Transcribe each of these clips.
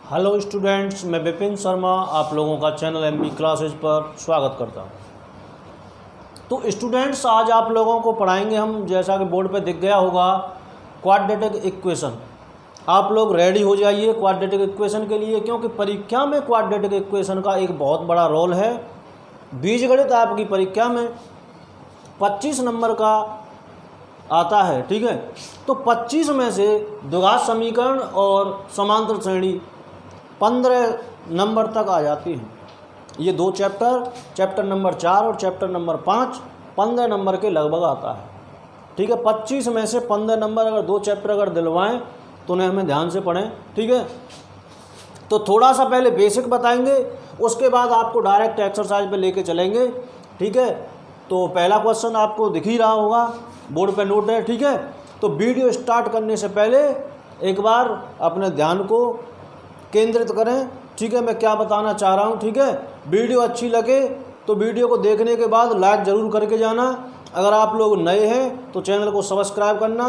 Hello students, मैं विपिन शर्मा आप लोगों का चैनल एमबी क्लासेज पर स्वागत करता हूं। तो स्टूडेंट्स, आज आप लोगों को पढ़ाएंगे हम, जैसा कि बोर्ड पे दिख गया होगा, क्वाड्रेटिक इक्वेशन। आप लोग रेडी हो जाइए क्वाड्रेटिक इक्वेशन के लिए, क्योंकि परीक्षा में क्वाड्रेटिक इक्वेशन का एक बहुत बड़ा रोल है। बीजगणित आपकी परीक्षा में 25 नंबर का आता है, ठीक है। तो 25 में से द्विघात समीकरण और समांतर श्रेणी 15 नंबर तक आ जाती हैं। ये दो चैप्टर नंबर 4 और चैप्टर नंबर 5 15 नंबर के लगभग आता है, ठीक है। 25 में से 15 नंबर अगर दो चैप्टर अगर दिलवाएं तो उन्हें हमें ध्यान से पढ़ें, ठीक है। तो थोड़ा सा पहले बेसिक बताएंगे, उसके बाद आपको डायरेक्ट एक्सरसाइज पे लेके चलेंगे, ठीक है। तो पहला क्वेश्चन आपको दिख ही रहा होगा, बोर्ड पे नोट है, ठीक है। तो वीडियो स्टार्ट करने से पहले एक बार अपने ध्यान को केंद्रित करें, ठीक है, मैं क्या बताना चाह रहा हूँ, ठीक है। वीडियो अच्छी लगे तो वीडियो को देखने के बाद लाइक ज़रूर करके जाना। अगर आप लोग नए हैं तो चैनल को सब्सक्राइब करना।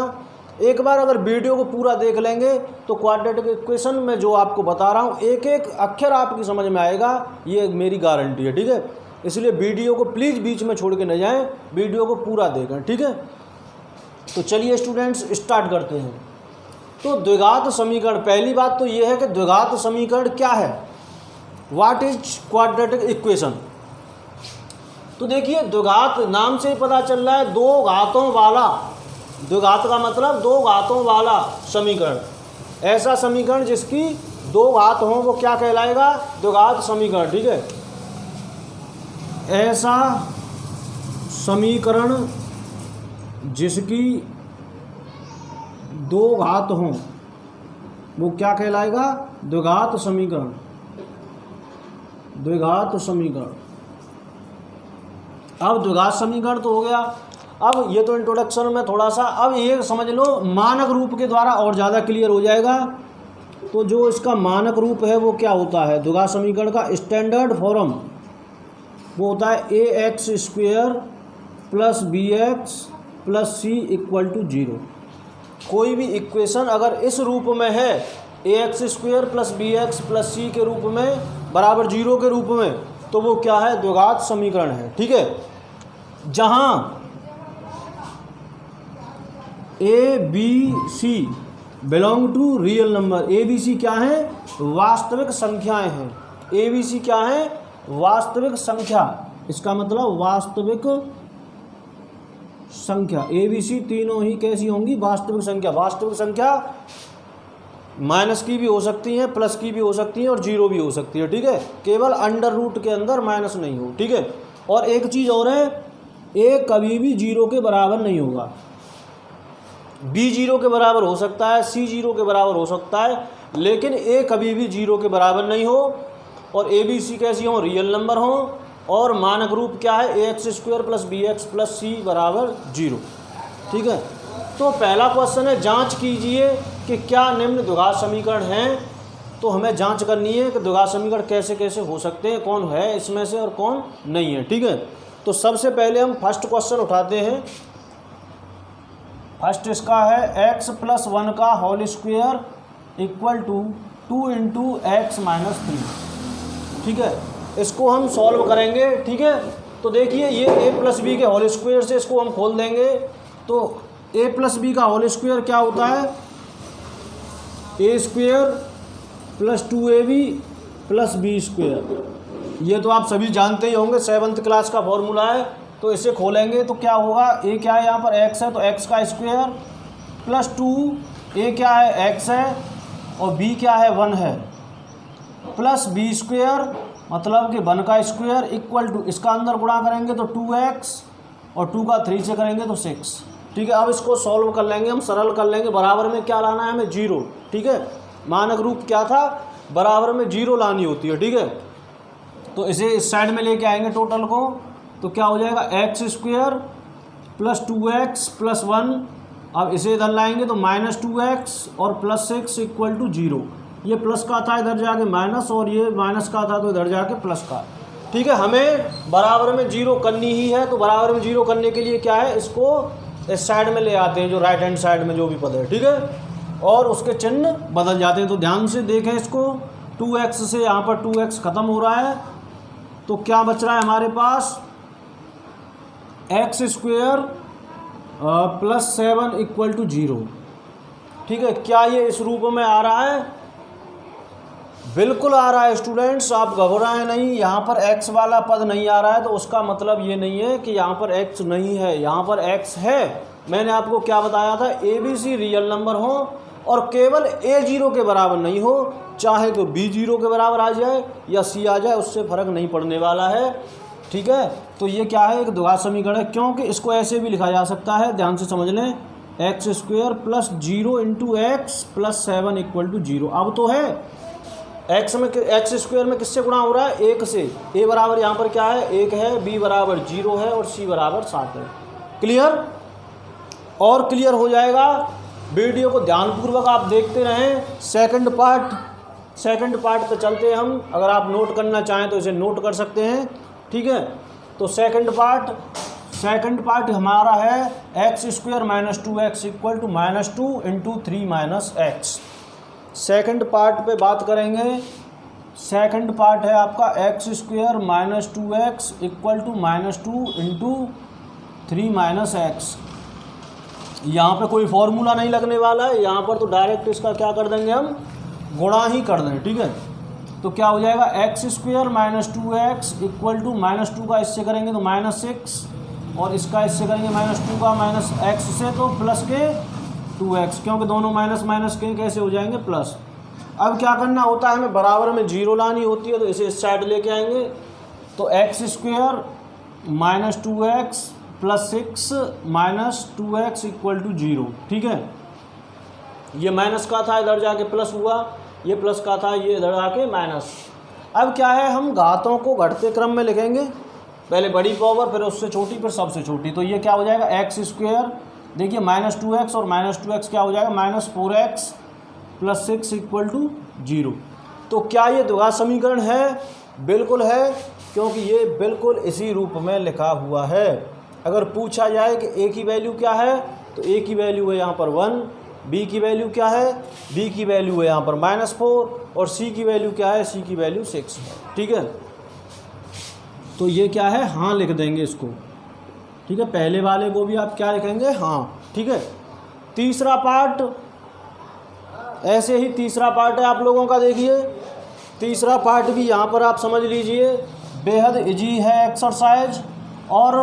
एक बार अगर वीडियो को पूरा देख लेंगे तो क्वाड्रेटिक इक्वेशन में जो आपको बता रहा हूँ एक एक अक्षर आपकी समझ में आएगा, ये मेरी गारंटी है, ठीक है। इसलिए वीडियो को प्लीज़ बीच में छोड़ के न जाएं, वीडियो को पूरा देखें, ठीक है। तो चलिए स्टूडेंट्स स्टार्ट करते हैं। तो द्विघात समीकरण, पहली बात तो ये है कि द्विघात समीकरण क्या है, व्हाट इज क्वाड्रेटिक इक्वेशन। तो देखिए, द्विघात नाम से ही पता चल रहा है, दो घातों वाला। द्विघात का मतलब दो घातों वाला समीकरण। ऐसा समीकरण जिसकी दो घात हों वो क्या कहलाएगा, द्विघात समीकरण, ठीक है। ऐसा समीकरण जिसकी दो घात हों वो क्या कहलाएगा, द्विघात समीकरण। द्विघात समीकरण। अब द्विघात समीकरण तो हो गया। अब ये तो इंट्रोडक्शन में थोड़ा सा, अब ये समझ लो मानक रूप के द्वारा और ज़्यादा क्लियर हो जाएगा। तो जो इसका मानक रूप है वो क्या होता है, द्विघात समीकरण का स्टैंडर्ड फॉर्म वो होता है ax² + bx + c = 0। कोई भी इक्वेशन अगर इस रूप में है, ax² + bx + c के रूप में बराबर 0 के रूप में, तो वो क्या है, द्विघात समीकरण है, ठीक है। जहां a b c belong to real number, a b c क्या है, वास्तविक संख्याएं हैं। a b c क्या है, वास्तविक संख्या। इसका मतलब वास्तविक संख्या। a b c तीनों ही कैसी होंगी, वास्तविक संख्या। वास्तविक संख्या माइनस की भी हो सकती है, प्लस की भी हो सकती है और जीरो भी हो सकती है, ठीक है। केवल अंडर रूट के अंदर माइनस नहीं हो, ठीक है। और एक चीज़ और है, a कभी भी 0 के बराबर नहीं होगा। b 0 के बराबर हो सकता है, c 0 के बराबर हो सकता है, लेकिन a कभी भी 0 के बराबर नहीं हो। और a b c कैसी हो, रियल नंबर हो। और मानक रूप क्या है, ax² + bx + c = 0, ठीक है। तो पहला क्वेश्चन है, जांच कीजिए कि क्या निम्न द्विघात समीकरण हैं। तो हमें जांच करनी है कि द्विघात समीकरण कैसे कैसे हो सकते हैं, कौन है इसमें से और कौन नहीं है, ठीक है। तो सबसे पहले हम फर्स्ट क्वेश्चन उठाते हैं। फर्स्ट इसका है x + 1 का होल स्क्वायर = 2 × x - 3, ठीक है। इसको हम सॉल्व करेंगे, ठीक है। तो देखिए, ये a + b के होल स्क्वायर से इसको हम खोल देंगे। तो a + b का होल स्क्वायर क्या होता है, a² + 2ab + b²। ये तो आप सभी जानते ही होंगे, 7th क्लास का फॉर्मूला है। तो इसे खोलेंगे तो क्या होगा, a क्या है, यहाँ पर x है तो x का स्क्वायर + 2, a क्या है, x है, और b क्या है, 1 है, + b² मतलब कि 1 का स्क्वायर = इसका अंदर गुणा करेंगे तो 2x और 2 का 3 से करेंगे तो 6, ठीक है। अब इसको सॉल्व कर लेंगे, हम सरल कर लेंगे। बराबर में क्या लाना है हमें, 0, ठीक है। मानक रूप क्या था, बराबर में 0 लानी होती है, ठीक है। तो इसे इस साइड में लेके आएंगे टोटल को, तो क्या हो जाएगा, x² + 2x + 1। अब इसे इधर लाएंगे तो -2x और +6 = 0। ये प्लस का था, इधर जाके माइनस, और ये माइनस का था तो इधर जाके प्लस का, ठीक है। हमें बराबर में 0 करनी ही है। तो बराबर में 0 करने के लिए क्या है, इसको इस साइड में ले आते हैं, जो राइट हैंड साइड में जो भी पद है, ठीक है। और उसके चिन्ह बदल जाते हैं। तो ध्यान से देखें इसको, 2x से यहाँ पर 2x ख़त्म हो रहा है, तो क्या बच रहा है हमारे पास x square plus 7 equal to 0। ठीक है, क्या ये इस रूप में आ रहा है? बिल्कुल आ रहा है स्टूडेंट्स, आप घबराएं नहीं। यहाँ पर x वाला पद नहीं आ रहा है तो उसका मतलब ये नहीं है कि यहाँ पर x नहीं है, यहाँ पर x है। मैंने आपको क्या बताया था, ABC रियल नंबर हो और केवल A 0 के बराबर नहीं हो, चाहे तो B 0 के बराबर आ जाए या C आ जाए, उससे फ़र्क नहीं पड़ने वाला है। ठीक है, तो ये क्या है, एक द्विघात समीकरण है, क्योंकि इसको ऐसे भी लिखा जा सकता है, ध्यान से समझ लें, x square plus 0 into x plus 7 equal to 0। अब तो है एक्स स्क्वेयर में किससे गुणा हो रहा है, 1 से। ए बराबर यहाँ पर क्या है, 1 है, बी बराबर 0 है और सी बराबर 7 है। क्लियर? और क्लियर हो जाएगा। वीडियो को ध्यानपूर्वक आप देखते रहें। सेकंड पार्ट पे चलते हैं हम। अगर आप नोट करना चाहें तो इसे नोट कर सकते हैं। ठीक है, तो सेकंड पार्ट हमारा है x square minus 2x equal to -2 into 3 minus x. Second part पे बात करेंगे। सेकंड पार्ट है आपका x square minus 2x equal to -2 into 3 minus x. यहाँ पे कोई फॉर्मूला नहीं लगने वाला है, यहाँ पर तो डायरेक्ट इसका क्या कर देंगे, हम गुणा ही कर देंगे। ठीक है, तो क्या हो जाएगा, x square minus 2x equal to -2 का इससे करेंगे तो -6 और इसका इससे करेंगे -2 का माइनस एक्स से तो प्लस के 2x, क्योंकि दोनों माइनस माइनस के कैसे हो जाएंगे प्लस। अब क्या करना होता है, हमें बराबर में 0 लानी होती है, तो इसे इस साइड लेके आएंगे। तो x square minus 2x plus 6 minus 2x equal to 0। ठीक है, ये माइनस का था, इधर जाके प्लस हुआ, ये प्लस का था, ये इधर आके माइनस। अब क्या है, हम घातों को घटते क्रम में लिखेंगे, पहले बड़ी पावर फिर उससे छोटी फिर सबसे छोटी। तो ये क्या हो जाएगा, एक्स स्क्वेयर, देखिए -2x और -2x क्या हो जाएगा, -4x प्लस 6 इक्वल टू 0। तो क्या ये द्विघात समीकरण है? बिल्कुल है, क्योंकि ये बिल्कुल इसी रूप में लिखा हुआ है। अगर पूछा जाए कि a की वैल्यू क्या है, तो a की वैल्यू है यहाँ पर 1, b की वैल्यू क्या है, b की वैल्यू है यहाँ पर -4 और c की वैल्यू क्या है, c की वैल्यू 6 है। ठीक है, तो ये क्या है, हाँ लिख देंगे इसको। ठीक है, पहले वाले को भी आप क्या लिखेंगे, हाँ। ठीक है, तीसरा पार्ट, ऐसे ही तीसरा पार्ट है आप लोगों का। देखिए तीसरा पार्ट भी यहाँ पर आप समझ लीजिए, बेहद इजी है एक्सरसाइज और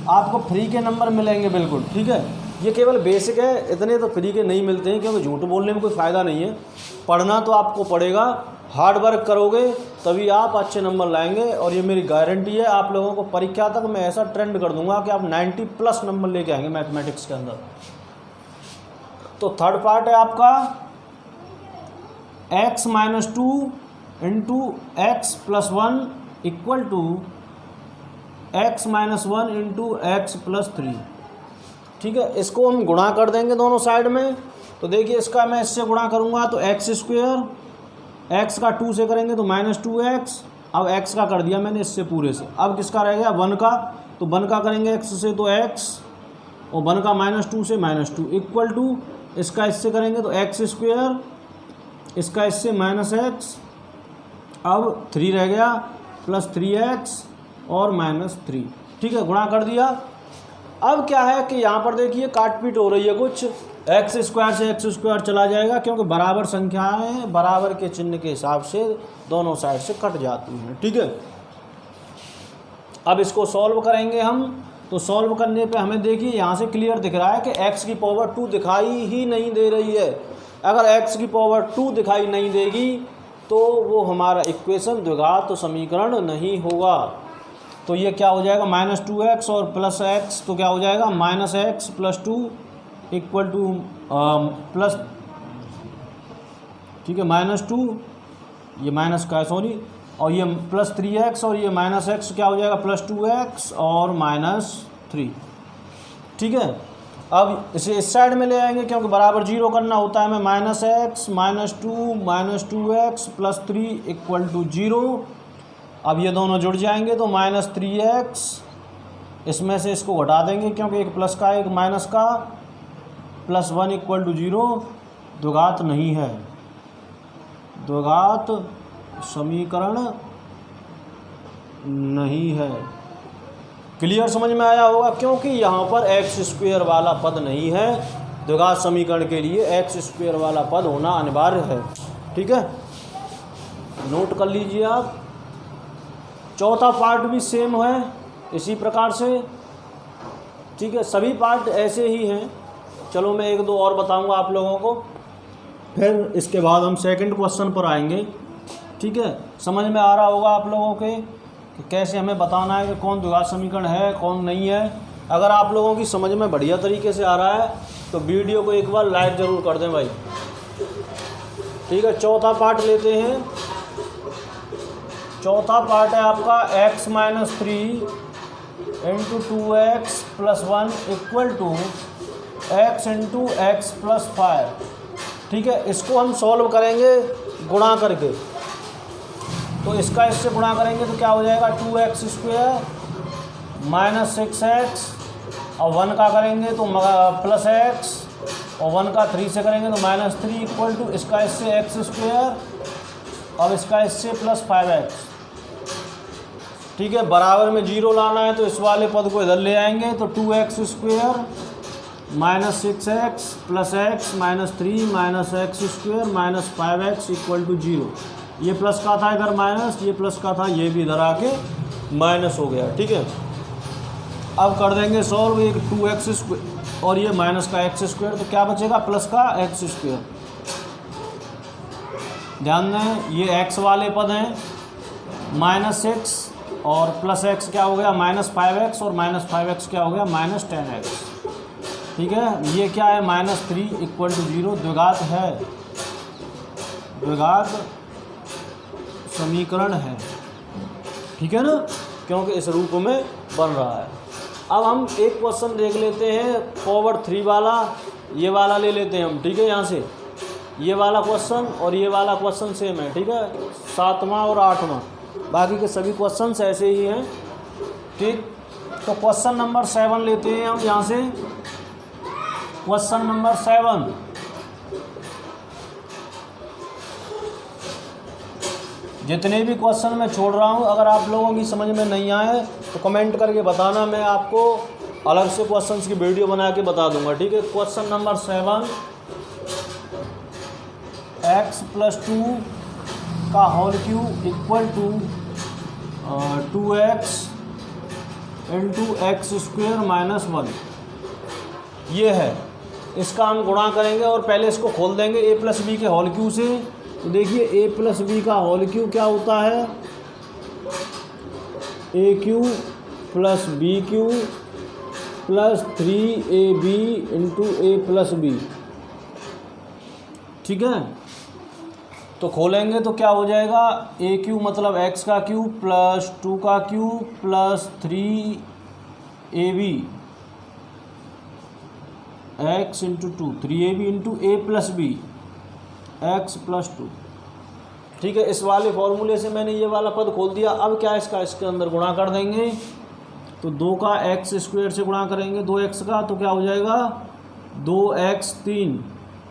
आपको फ्री के नंबर मिलेंगे बिल्कुल। ठीक है, ये केवल बेसिक है, इतने तो फ्री के नहीं मिलते हैं, क्योंकि झूठ बोलने में कोई फ़ायदा नहीं है। पढ़ना तो आपको पड़ेगा, हार्ड वर्क करोगे तभी आप अच्छे नंबर लाएंगे, और ये मेरी गारंटी है। आप लोगों को परीक्षा तक मैं ऐसा ट्रेंड कर दूंगा कि आप 90+ नंबर लेके आएंगे मैथमेटिक्स के अंदर। तो थर्ड पार्ट है आपका x minus 2 into x plus 1 equal to x minus 1 into x plus 3। ठीक है, इसको हम गुणा कर देंगे दोनों साइड में। तो देखिए इसका मैं इससे गुणा करूँगा तो एक्स स्क्वेयर, एक्स का 2 से करेंगे तो -2x, अब x का कर दिया मैंने इससे पूरे से। अब किसका रह गया, 1 का, तो 1 का करेंगे x से तो x और 1 का -2 से -2 इक्वल टू इसका इससे करेंगे तो एक्स स्क्वेयर, इसका इससे -x, अब 3 रह गया प्लस 3x और -3। ठीक है, गुणा कर दिया। अब क्या है कि यहाँ पर देखिए काट पीट हो रही है कुछ, एक्स स्क्वायर से एक्स स्क्वायर चला जाएगा, क्योंकि बराबर संख्याएं बराबर के चिन्ह के हिसाब से दोनों साइड से कट जाती हैं। ठीक है, अब इसको सॉल्व करेंगे हम। तो सॉल्व करने पे हमें देखिए यहाँ से क्लियर दिख रहा है कि x की पावर 2 दिखाई ही नहीं दे रही है। अगर x की पावर 2 दिखाई नहीं देगी तो वो हमारा इक्वेशन द्विघात समीकरण नहीं होगा। तो ये क्या हो जाएगा, -2x और प्लस x, तो क्या हो जाएगा -x plus 2 equal two plus, ठीक है, -2, ये माइनस का है सॉरी, और ये प्लस 3x और ये -x क्या हो जाएगा +2x और -3। ठीक है, अब इसे इस साइड में ले आएंगे क्योंकि बराबर 0 करना होता है हमें। -x -2x plus 3 equal to 0। अब ये दोनों जुड़ जाएंगे तो -3x, इसमें से इसको घटा देंगे क्योंकि एक प्लस का एक माइनस का, +1 इक्वल टू 0, द्विघात नहीं है। द्विघात समीकरण नहीं है। क्लियर समझ में आया होगा, क्योंकि यहाँ पर एक्स स्क्वायर वाला पद नहीं है। द्विघात समीकरण के लिए एक्स स्क्वायर वाला पद होना अनिवार्य है। ठीक है, नोट कर लीजिए आप। चौथा पार्ट भी सेम है इसी प्रकार से। ठीक है, सभी पार्ट ऐसे ही हैं। चलो मैं एक दो और बताऊंगा आप लोगों को, फिर इसके बाद हम सेकंड क्वेश्चन पर आएंगे। ठीक है, समझ में आ रहा होगा आप लोगों के कि कैसे हमें बताना है कि कौन द्विघात समीकरण है कौन नहीं है। अगर आप लोगों की समझ में बढ़िया तरीके से आ रहा है तो वीडियो को एक बार लाइक ज़रूर कर दें भाई। ठीक है, चौथा पार्ट लेते हैं। चौथा पार्ट है आपका x - 3 × 2x + 1 = x × x + 5। ठीक है, इसको हम सॉल्व करेंगे गुणा करके। तो इसका इससे गुणा करेंगे तो क्या हो जाएगा, 2x² - 6x और 1 का करेंगे तो +x और 1 का 3 से करेंगे तो -3 = इसका इससे x² और इसका इससे +5x। ठीक है, बराबर में 0 लाना है तो इस वाले पद को इधर ले आएंगे तो 2x² - 6x + x - 3 - x² - 5x = 0। ये प्लस का था इधर माइनस, ये प्लस का था, ये भी इधर आके माइनस हो गया। ठीक है, अब कर देंगे सॉल्व। एक 2x² और ये माइनस का x², तो क्या बचेगा, प्लस का x²। ध्यान दें, ये x वाले पद हैं -6 और +x क्या हो गया -5x और -5x क्या हो गया -10x। ठीक है, ये क्या है -3 = 0। द्विघात है, द्विघात समीकरण है। ठीक है ना, क्योंकि इस रूप में बन रहा है। अब हम एक क्वेश्चन देख लेते हैं पावर 3 वाला, ये वाला ले लेते हैं हम। ठीक है, यहाँ से ये वाला क्वेश्चन और ये वाला क्वेश्चन सेम है। ठीक है, 7वां और 8वां, बाकी के सभी क्वेश्चंस ऐसे ही हैं। ठीक, तो क्वेश्चन नंबर 7 लेते हैं हम यहाँ से। क्वेश्चन नंबर 7, जितने भी क्वेश्चन मैं छोड़ रहा हूँ अगर आप लोगों की समझ में नहीं आए तो कमेंट करके बताना, मैं आपको अलग से क्वेश्चंस की वीडियो बना के बता दूंगा। ठीक है, क्वेश्चन नंबर 7, x + 2 का होल क्यूब = 2x × x² - 1। ये है, इसका हम गुणा करेंगे और पहले इसको खोल देंगे a + b के होल क्यूब से। तो देखिए a + b का होल क्यूब क्या होता है, a³ + b³ + 3ab × a + b। ठीक है, तो खोलेंगे तो क्या हो जाएगा, a³ मतलब x का क्यूब + 2 का cube + 3ab x × 2 3ab × a + b x + 2। ठीक है, इस वाले फॉर्मूले से मैंने ये वाला पद खोल दिया। अब क्या इसका इसके अंदर गुणा कर देंगे, तो 2 का x² से गुणा करेंगे 2x का, तो क्या हो जाएगा 2x 3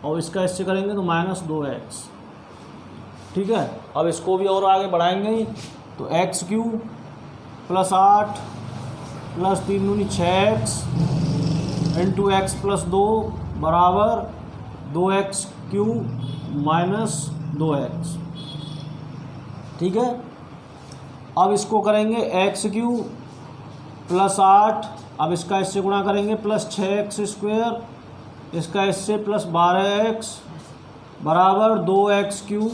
और इसका इससे करेंगे तो -2x। ठीक है, अब इसको भी और आगे बढ़ाएंगे तो x³ + 8 + 3 दूनी 6x × x + 2 बराबर 2x³ - 2x। ठीक है, अब इसको करेंगे x³ + 8, अब इसका इससे गुणा करेंगे +6x², इसका इससे +12x बराबर 2x³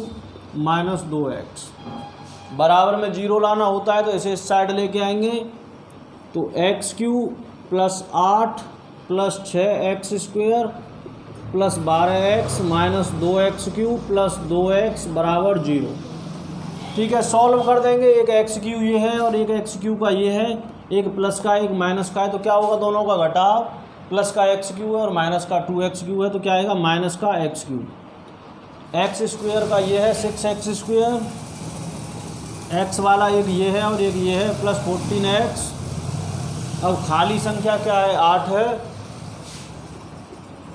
- 2x। बराबर में 0 लाना होता है तो इसे इस साइड लेके आएंगे तो x³ + 8 + 6x² + 12x - 2x³ + 2x बराबर 0। ठीक है, सॉल्व कर देंगे। एक x³ ये है और एक x³ का ये है, एक प्लस का एक माइनस का है, तो क्या होगा, दोनों का घटाव। प्लस का x³ है और माइनस का 2x³ है, तो क्या आएगा माइनस का x³। x² का ये है 6x², x वाला एक ये है और एक ये है + 14x। अब खाली संख्या क्या है, 8 है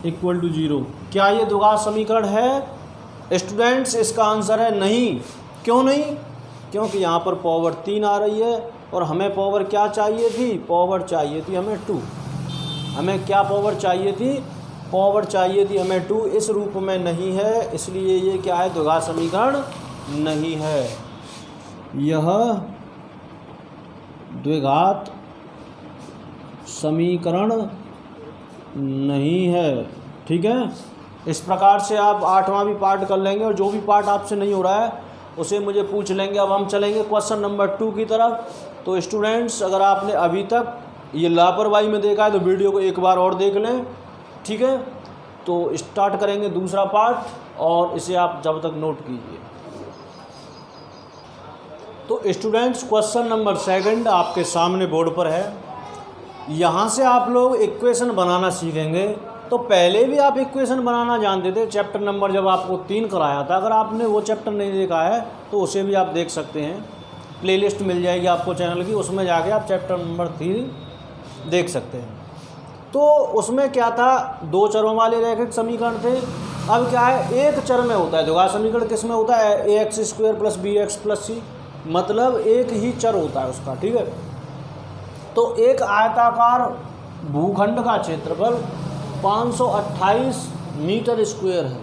= 0। क्या ये द्विघात समीकरण है? स्टूडेंट्स इसका आंसर है नहीं। क्यों नहीं? क्योंकि यहाँ पर पावर 3 आ रही है और हमें पावर क्या चाहिए थी? पावर चाहिए थी हमें 2। हमें क्या पावर चाहिए थी? पावर चाहिए थी हमें 2। इस रूप में नहीं है, इसलिए ये क्या है? द्विघात समीकरण नहीं है। यह द्विघात समीकरण नहीं है। ठीक है, इस प्रकार से आप 8वां भी पार्ट कर लेंगे और जो भी पार्ट आपसे नहीं हो रहा है उसे मुझे पूछ लेंगे। अब हम चलेंगे क्वेश्चन नंबर 2 की तरफ। तो स्टूडेंट्स, अगर आपने अभी तक ये लापरवाही में देखा है तो वीडियो को एक बार और देख लें। ठीक है, तो स्टार्ट करेंगे दूसरा पार्ट और इसे आप जब तक नोट कीजिए। तो स्टूडेंट्स, क्वेश्चन नंबर 2 आपके सामने बोर्ड पर है। यहाँ से आप लोग इक्वेशन बनाना सीखेंगे। तो पहले भी आप इक्वेशन बनाना जानते थे, चैप्टर नंबर जब आपको 3 कराया था। अगर आपने वो चैप्टर नहीं देखा है तो उसे भी आप देख सकते हैं, प्लेलिस्ट मिल जाएगी आपको चैनल की, उसमें जाके आप चैप्टर नंबर 3 देख सकते हैं। तो उसमें क्या था? 2 चरों वाले रैखिक समीकरण थे। अब क्या है? एक चर में होता है द्विघात समीकरण। किस में होता है? ax² + bx + c, मतलब एक ही चर होता है उसका। ठीक है, तो एक आयताकार भूखंड का क्षेत्रफल 528 मीटर स्क्वायर है।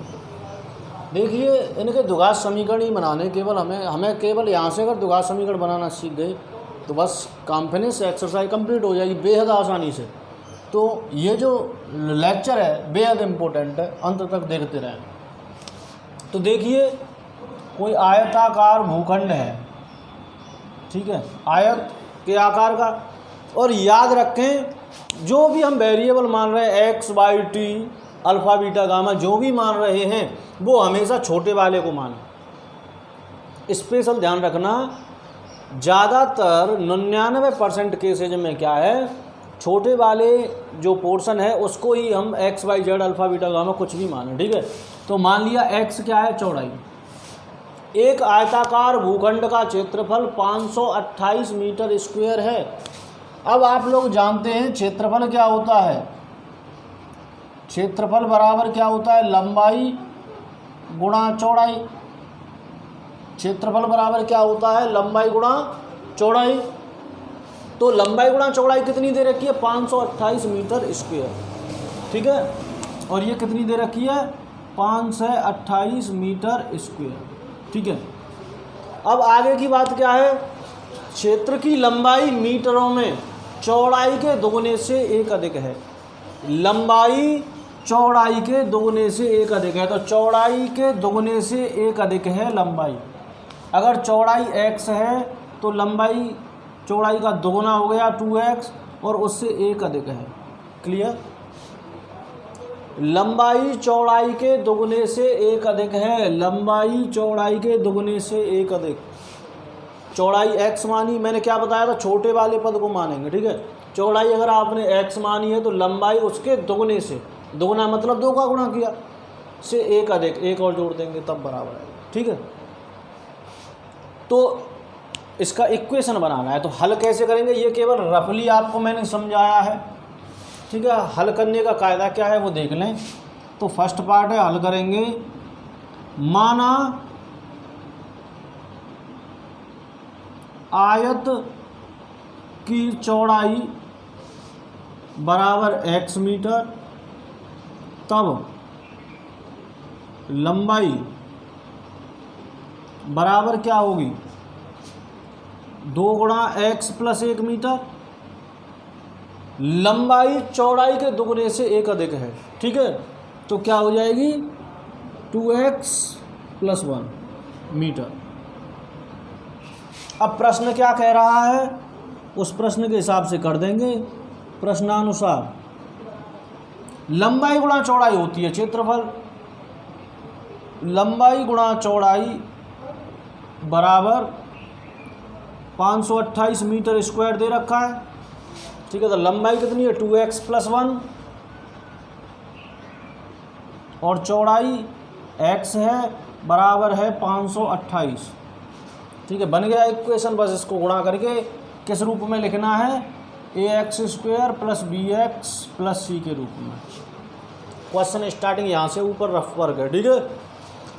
देखिए, इनके द्विघात समीकरण ही बनाने केवल हमें केवल यहाँ से अगर द्विघात समीकरण बनाना सीख गए तो बस काम फिनिश, एक्सरसाइज कंप्लीट हो जाएगी बेहद आसानी से। तो ये जो लेक्चर है बेहद इम्पोर्टेंट है, अंत तक देखते रहें। तो देखिए, कोई आयताकार भूखंड है, ठीक है, आयत के आकार का। और याद रखें, जो भी हम वेरिएबल मान रहे हैं x, y, t, alpha, beta, gamma, जो भी मान रहे हैं वो हमेशा छोटे वाले को माने। स्पेशल ध्यान रखना, ज़्यादातर 99% केसेज में क्या है, छोटे वाले जो पोर्शन है उसको ही हम x, y, z, alpha, beta, gamma कुछ भी माने। ठीक है, तो मान लिया x क्या है? चौड़ाई। एक आयताकार भूखंड का क्षेत्रफल 528 मीटर स्क्वायर है। अब आप लोग जानते हैं क्षेत्रफल क्या होता है? क्षेत्रफल बराबर क्या होता है? लंबाई गुणा चौड़ाई। क्षेत्रफल बराबर क्या होता है? लंबाई गुणा चौड़ाई। तो लंबाई गुणा चौड़ाई कितनी दे रखी है? 528 मीटर स्क्वायर। ठीक है, और ये कितनी दे रखी है? 528 मीटर स्क्वायर। ठीक है, अब आगे की बात क्या है? क्षेत्र की लंबाई मीटरों में चौड़ाई के दोगुने से 1 अधिक है। लंबाई चौड़ाई के दोगुने से 1 अधिक है, तो चौड़ाई के दोगुने से 1 अधिक है लंबाई। अगर चौड़ाई x है तो लंबाई चौड़ाई का दोगुना हो गया 2x, और उससे 1 अधिक है। क्लियर? लंबाई चौड़ाई के दोगुने से 1 अधिक है। लंबाई चौड़ाई के दोगुने से 1 अधिक। चौड़ाई x मानी, मैंने क्या बताया था? छोटे वाले पद को मानेंगे। ठीक है, चौड़ाई अगर आपने x मानी है तो लंबाई उसके दोगुने से, दोगुना मतलब 2 का गुणा किया, से 1 अधिक, 1 और जोड़ देंगे तब बराबर है। ठीक है, तो इसका इक्वेशन बनाना है। तो हल कैसे करेंगे ये केवल रफली आपको मैंने समझाया है। ठीक है, हल करने का कायदा क्या है वो देख लें। तो फर्स्ट पार्ट है, हल करेंगे। माना आयत की चौड़ाई बराबर x मीटर, तब लंबाई बराबर क्या होगी? 2 गुणा x + 1 मीटर। लंबाई चौड़ाई के दोगुने से 1 अधिक है। ठीक है, तो क्या हो जाएगी? 2x + 1 metre. अब प्रश्न क्या कह रहा है उस प्रश्न के हिसाब से कर देंगे। प्रश्नानुसार लंबाई गुणा चौड़ाई होती है क्षेत्रफल। लंबाई गुणा चौड़ाई बराबर 528 मीटर स्क्वायर दे रखा है। ठीक है, तो लंबाई कितनी है? 2x + 1, और चौड़ाई x है, बराबर है 528। ठीक है, बन गया इक्वेशन। बस इसको गुणा करके किस रूप में लिखना है? ax² + bx + c के रूप में। क्वेश्चन स्टार्टिंग यहाँ से ऊपर रफ वर्क है। ठीक है,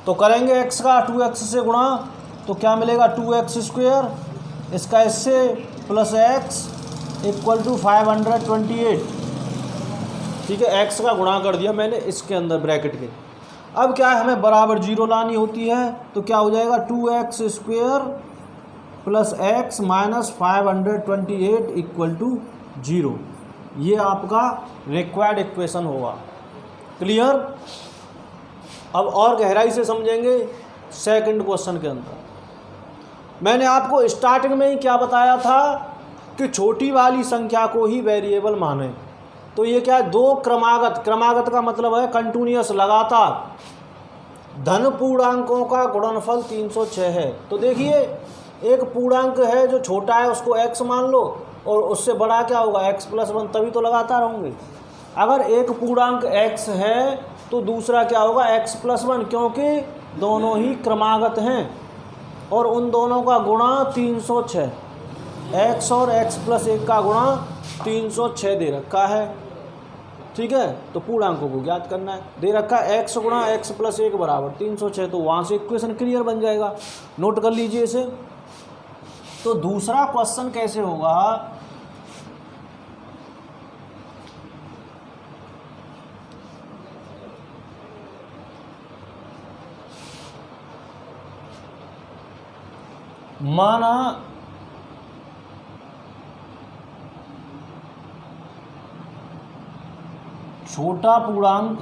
तो करेंगे x का 2x से गुणा तो क्या मिलेगा 2x², इसका इससे प्लस x = 528। ठीक है, x का गुणा कर दिया मैंने इसके अंदर ब्रैकेट के। अब क्या है, हमें बराबर 0 लानी होती है, तो क्या हो जाएगा 2x² + x - 528 = 0। ये आपका रिक्वायर्ड इक्वेशन होगा। क्लियर। अब और गहराई से समझेंगे सेकंड क्वेश्चन के अंदर। मैंने आपको स्टार्टिंग में ही क्या बताया था कि छोटी वाली संख्या को ही वेरिएबल माने। तो ये क्या है, दो क्रमागत का मतलब है कंटिन्यूअस, लगातार धन पूर्णांकों का गुणनफल 306 है। तो देखिए, एक पूर्णांक है जो छोटा है उसको x मान लो, और उससे बड़ा क्या होगा x + 1, तभी तो लगातार होंगे। अगर एक पूर्णांक x है तो दूसरा क्या होगा x + 1, क्योंकि दोनों ही क्रमागत हैं और उन दोनों का गुणा 306, x और x + 1 का गुणा 306 दे रखा है। ठीक है, तो पूर्णांकों को ज्ञात करना है। दे रखा है x गुणा x + 1 = 306, तो वहाँ से इक्वेशन क्लियर बन जाएगा। नोट कर लीजिए इसे। तो दूसरा क्वेश्चन कैसे होगा, माना छोटा पूर्णांक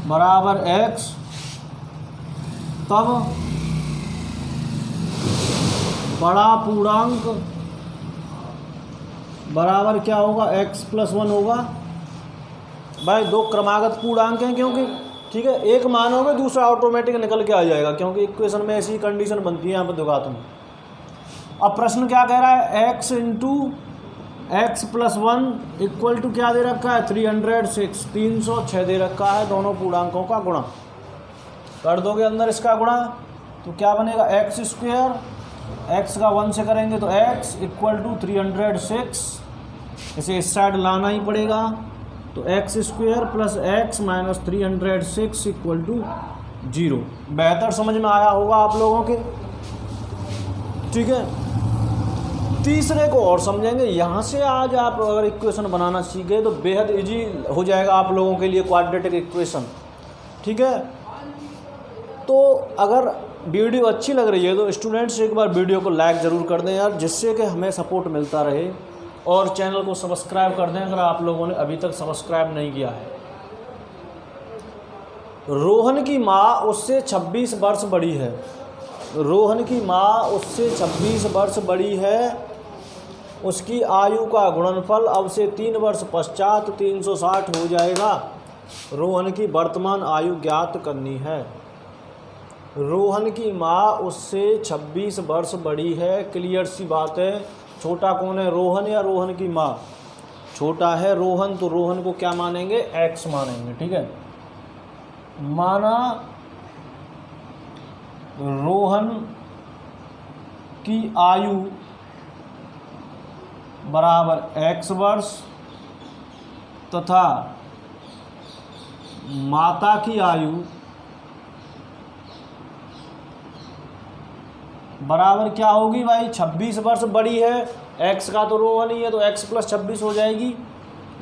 बराबर x, तब बड़ा पूर्णांक बराबर क्या होगा x + 1 होगा। भाई दो क्रमागत पूर्णांक हैं क्योंकि, ठीक है, एक मानोगे दूसरा ऑटोमेटिक निकल के आ जाएगा, क्योंकि इक्वेशन में ऐसी कंडीशन बनती है। यहाँ पर दिखाता हूँ। अब प्रश्न क्या कह रहा है, x × x + 1 = क्या दे रखा है 306, 306 दे रखा है। दोनों पूर्णांकों का गुणा कर दोगे अंदर इसका गुणा, तो क्या बनेगा x², x का 1 से करेंगे तो x = 306, इसे इस साइड लाना ही पड़ेगा, तो x² + x - 306 = 0। बेहतर समझ में आया होगा आप लोगों के। ठीक है, तीसरे को और समझेंगे। यहाँ से आज आप अगर इक्वेशन बनाना सीख गए तो बेहद इजी हो जाएगा आप लोगों के लिए क्वाड्रेटिक इक्वेशन। ठीक है, तो अगर वीडियो अच्छी लग रही है तो स्टूडेंट्स एक बार वीडियो को लाइक ज़रूर कर दें यार, जिससे कि हमें सपोर्ट मिलता रहे, और चैनल को सब्सक्राइब कर दें अगर आप लोगों ने अभी तक सब्सक्राइब नहीं किया है। रोहन की माँ उससे 26 वर्ष बड़ी है। रोहन की माँ उससे 26 वर्ष बड़ी है। उसकी आयु का गुणनफल अब से 3 वर्ष पश्चात 360 हो जाएगा। रोहन की वर्तमान आयु ज्ञात करनी है। रोहन की माँ उससे 26 वर्ष बड़ी है। क्लियर सी बात है। छोटा कौन है, रोहन या रोहन की माँ? छोटा है रोहन, तो रोहन को क्या मानेंगे, x मानेंगे। ठीक है, माना रोहन की आयु बराबर x वर्ष तथा माता की आयु बराबर क्या होगी भाई, 26 वर्ष बड़ी है। x का तो रोहन ही है, तो x + 26 हो जाएगी।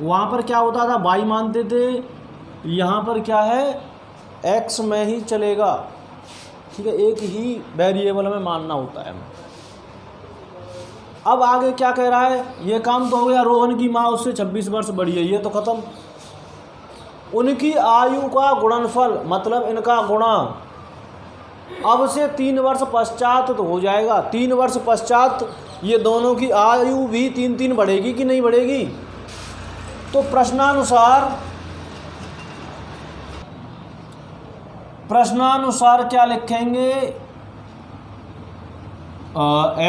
वहाँ पर क्या होता था, y मानते थे, यहाँ पर क्या है, x में ही चलेगा। ठीक है, एक ही वेरिएबल में मानना होता है। अब आगे क्या कह रहा है, ये काम तो हो गया। रोहन की माँ उससे 26 वर्ष बड़ी है, ये तो खत्म। उनकी आयु का गुणनफल मतलब इनका गुणा अब से 3 वर्ष पश्चात तो हो जाएगा। 3 वर्ष पश्चात ये दोनों की आयु भी 3 बढ़ेगी कि नहीं बढ़ेगी? तो प्रश्नानुसार क्या लिखेंगे,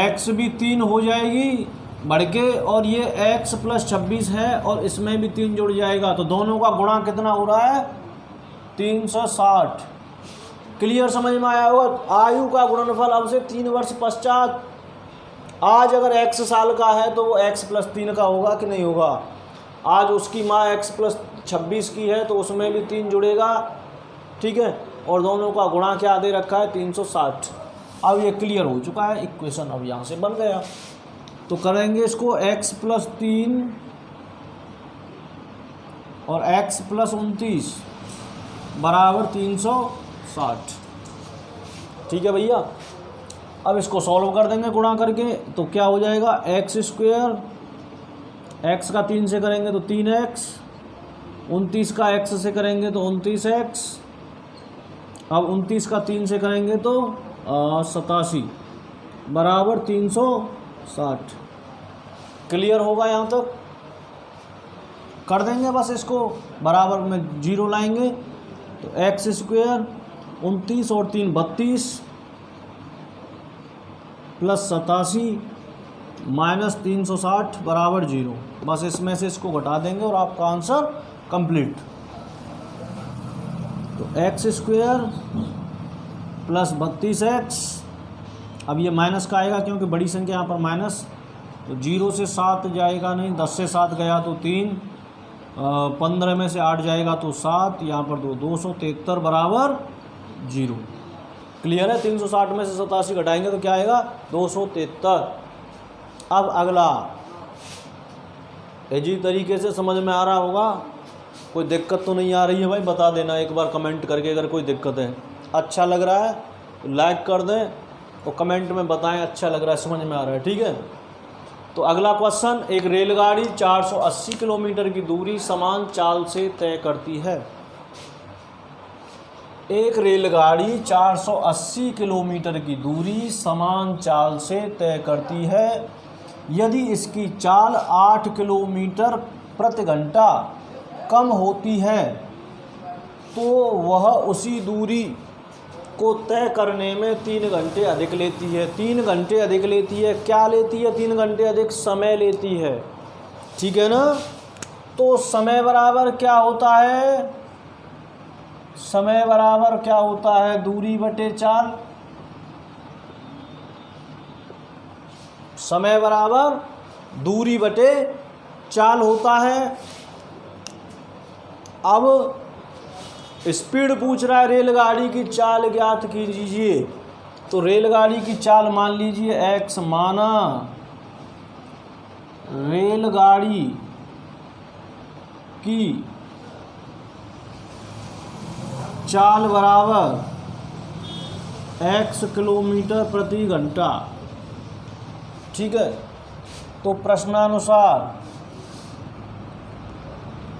x भी 3 हो जाएगी बढ़ के, और ये x + 26 है और इसमें भी 3 जुड़ जाएगा, तो दोनों का गुणा कितना हो रहा है, 360। क्लियर समझ में आया होगा। आयु का गुणनफल अब से 3 वर्ष पश्चात। आज अगर x साल का है तो वो x + 3 का होगा कि नहीं होगा। आज उसकी माँ x + 26 की है तो उसमें भी 3 जुड़ेगा, ठीक है, और दोनों का गुणा क्या दे रखा है 360। अब ये क्लियर हो चुका है, इक्वेशन अब यहाँ से बन गया। तो करेंगे इसको x + 3 और x + 29 बराबर 360, ठीक है भैया। अब इसको सॉल्व कर देंगे गुणा करके, तो क्या हो जाएगा x², x का 3 से करेंगे तो 3x, 29 का x से करेंगे तो 29x, अब 29 का 3 से करेंगे तो 87 बराबर 360। क्लियर होगा यहाँ तक? कर देंगे बस इसको बराबर में 0 लाएंगे तो x², 29 और 3 32 प्लस 87 माइनस 360 बराबर 0। बस इसमें से इसको घटा देंगे और आपका आंसर कंप्लीट। तो x² प्लस 32x, अब ये माइनस का आएगा क्योंकि बड़ी संख्या यहाँ पर माइनस, तो 0 से 7 जाएगा नहीं, 10 से 7 गया तो 3, 15 में से 8 जाएगा तो 7, यहाँ पर 273 बराबर 0। क्लियर है? 360 में से 87 घटाएंगे तो क्या आएगा 273। अब अगला इजी तरीके से समझ में आ रहा होगा, कोई दिक्कत तो नहीं आ रही है भाई? बता देना एक बार कमेंट करके अगर कोई दिक्कत है। अच्छा लग रहा है तो लाइक कर दें और कमेंट में बताएं अच्छा लग रहा है, समझ में आ रहा है, ठीक है। तो अगला क्वेश्चन, एक रेलगाड़ी 480 किलोमीटर की दूरी समान चाल से तय करती है। एक रेलगाड़ी 480 किलोमीटर की दूरी समान चाल से तय करती है। यदि इसकी चाल 8 किलोमीटर प्रति घंटा कम होती है तो वह उसी दूरी को तय करने में 3 घंटे अधिक लेती है। 3 घंटे अधिक लेती है, क्या लेती है? 3 घंटे अधिक समय लेती है, ठीक है ना। तो समय बराबर क्या होता है? समय बराबर क्या होता है? दूरी बटे चाल। समय बराबर दूरी बटे चाल होता है। अब स्पीड पूछ रहा है, रेलगाड़ी की चाल ज्ञात कीजिए। तो रेलगाड़ी की चाल मान लीजिए x, माना रेलगाड़ी की चाल बराबर x किलोमीटर प्रति घंटा, ठीक है। तो प्रश्नानुसार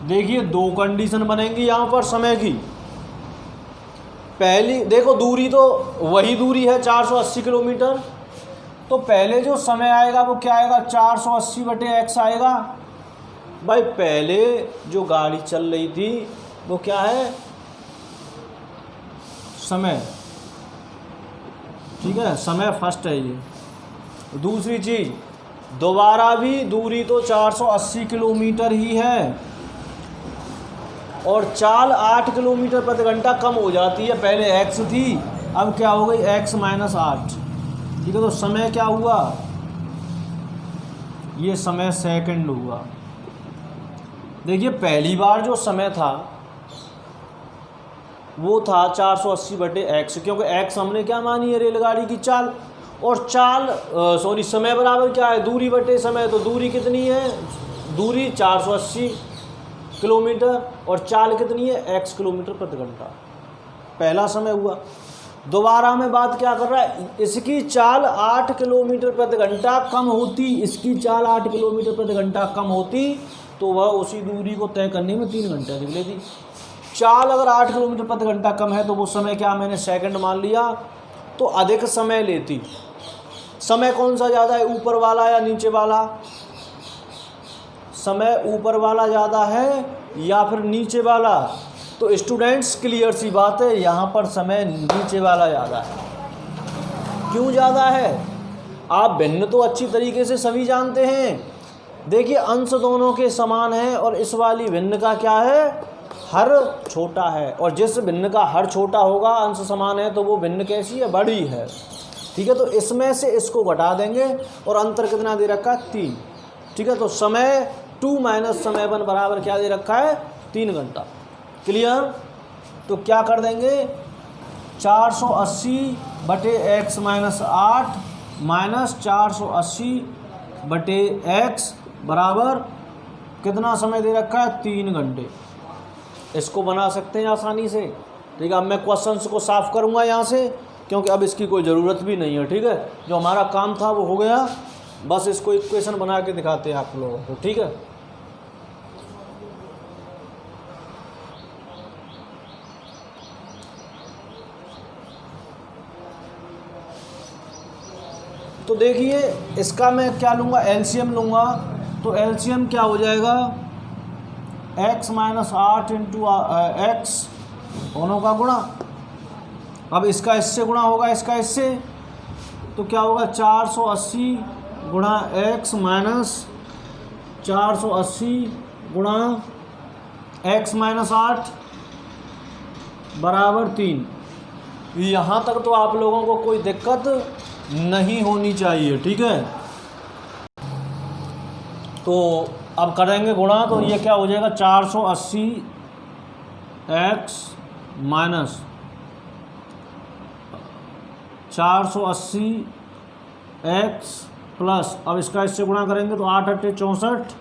देखिए 2 कंडीशन बनेंगी यहाँ पर समय की। पहली देखो, दूरी तो वही दूरी है 480 किलोमीटर, तो पहले जो समय आएगा वो क्या आएगा 480 बटे x आएगा। भाई पहले जो गाड़ी चल रही थी वो क्या है? समय, ठीक है, समय फर्स्ट है ये। दूसरी चीज़, दोबारा भी दूरी तो 480 किलोमीटर ही है और चाल 8 किलोमीटर प्रति घंटा कम हो जाती है। पहले x थी, अब क्या हो गई x - 8, ठीक है। तो समय क्या हुआ? ये समय सेकंड हुआ। देखिए पहली बार जो समय था वो था 480 बटे x, क्योंकि x हमने क्या मानी है? रेलगाड़ी की चाल। और चाल समय बराबर क्या है? दूरी बटे समय। तो दूरी कितनी है? दूरी 480 किलोमीटर और चाल कितनी है? x किलोमीटर प्रति घंटा। पहला समय हुआ। दोबारा में बात क्या कर रहा है? इसकी चाल 8 किलोमीटर प्रति घंटा कम होती, इसकी चाल 8 किलोमीटर प्रति घंटा कम होती तो वह उसी दूरी को तय करने में 3 घंटे अधिक लेती। चाल अगर 8 किलोमीटर प्रति घंटा कम है तो वो समय क्या मैंने सेकंड मान लिया, तो अधिक समय लेती। समय कौन सा ज़्यादा है, ऊपर वाला या नीचे वाला? समय ऊपर वाला ज़्यादा है या फिर नीचे वाला? तो स्टूडेंट्स क्लियर सी बात है, यहाँ पर समय नीचे वाला ज़्यादा है। क्यों ज़्यादा है? आप भिन्न तो अच्छी तरीके से सभी जानते हैं। देखिए अंश दोनों के समान हैं और इस वाली भिन्न का क्या है? हर छोटा है। और जिस भिन्न का हर छोटा होगा, अंश समान है, तो वो भिन्न कैसी है? बड़ी है, ठीक है। तो इसमें से इसको घटा देंगे और अंतर कितना दे रखा है? 3, ठीक है। तो समय 2 - समय 1 बराबर क्या दे रखा है? 3 घंटा। क्लियर? तो क्या कर देंगे, 480 बटे x माइनस 8 माइनस 480 बटे x बराबर कितना समय दे रखा है, 3 घंटे। इसको बना सकते हैं आसानी से। ठीक है, अब मैं क्वेश्चंस को साफ करूंगा यहाँ से, क्योंकि अब इसकी कोई ज़रूरत भी नहीं है। ठीक है, जो हमारा काम था वो हो गया, बस इसको इक्वेशन बना के दिखाते हैं आप लोगों को। ठीक है, तो देखिए इसका मैं क्या लूँगा, एलसीएम लूँगा। तो एलसीएम क्या हो जाएगा, x माइनस 8 इंटू एक्स दोनों का गुणा। अब इसका इससे गुणा होगा, इसका इससे, तो क्या होगा 480 गुणा x माइनस 480 गुणा x माइनस 8 बराबर 3। यहाँ तक तो आप लोगों को कोई दिक्कत नहीं होनी चाहिए। ठीक है, तो अब करेंगे गुणा, तो ये क्या हो जाएगा, 480 x माइनस 480 x प्लस, अब इसका इससे गुणा करेंगे तो 8 8 64,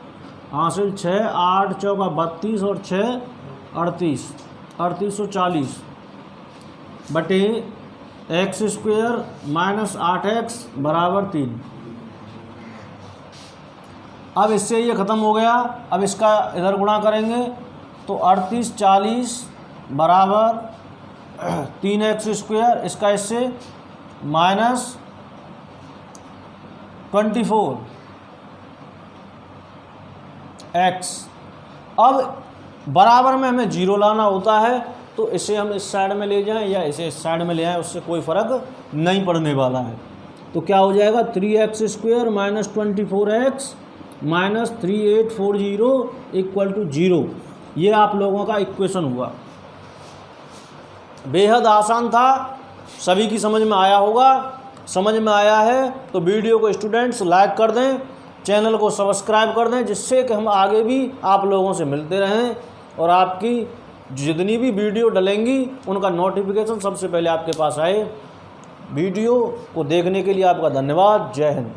हासिल 6, 8 चौका 32 और 6 38, 3840 बटे एक्स स्क्वेयर माइनस 8x बराबर 3। अब इससे ये ख़त्म हो गया। अब इसका इधर गुणा करेंगे तो 38 40 बराबर 3x स्क्वेयर, इसका इससे माइनस 24x। अब बराबर में हमें 0 लाना होता है, तो इसे हम इस साइड में ले जाएं या इसे इस साइड में ले आएं, उससे कोई फ़र्क नहीं पड़ने वाला है। तो क्या हो जाएगा, 3x square minus 24x minus 3840 equal to 0। ये आप लोगों का इक्वेशन हुआ। बेहद आसान था, सभी की समझ में आया होगा। समझ में आया है तो वीडियो को स्टूडेंट्स लाइक कर दें, चैनल को सब्सक्राइब कर दें, जिससे कि हम आगे भी आप लोगों से मिलते रहें और आपकी जितनी भी वीडियो डलेंगी उनका नोटिफिकेशन सबसे पहले आपके पास आए। वीडियो को देखने के लिए आपका धन्यवाद। जय हिंद।